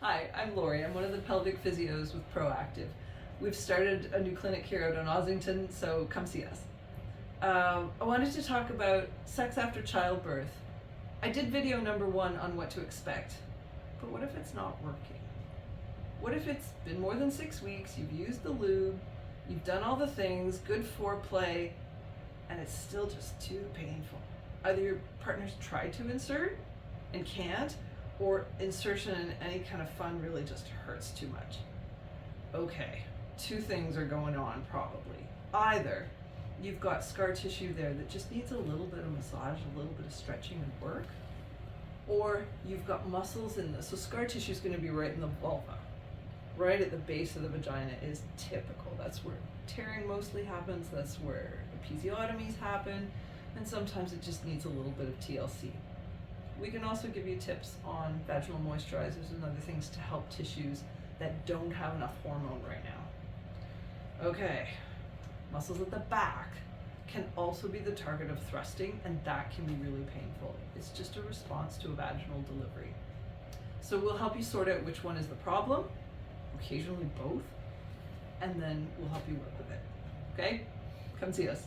Hi, I'm Laurie. I'm one of the pelvic physios with Proactive. We've started a new clinic here out on Ossington, so come see us. I wanted to talk about sex after childbirth. I did video number 1 on what to expect, but what if it's not working? What if it's been more than 6 weeks, you've used the lube, you've done all the things, good foreplay, and it's still just too painful? Either your partner's tried to insert and can't, or insertion in any kind of fun really just hurts too much. Okay, 2 things are going on probably. Either you've got scar tissue there that just needs a little bit of massage, a little bit of stretching and work, or you've got muscles in this. So scar tissue is going to be right in the vulva, right at the base of the vagina is typical. That's where tearing mostly happens, that's where episiotomies happen, and sometimes it just needs a little bit of TLC. We can also give you tips on vaginal moisturizers and other things to help tissues that don't have enough hormone right now. Okay, muscles at the back can also be the target of thrusting, and that can be really painful. It's just a response to a vaginal delivery. So we'll help you sort out which one is the problem, occasionally both, and then we'll help you work with it. Okay? Come see us.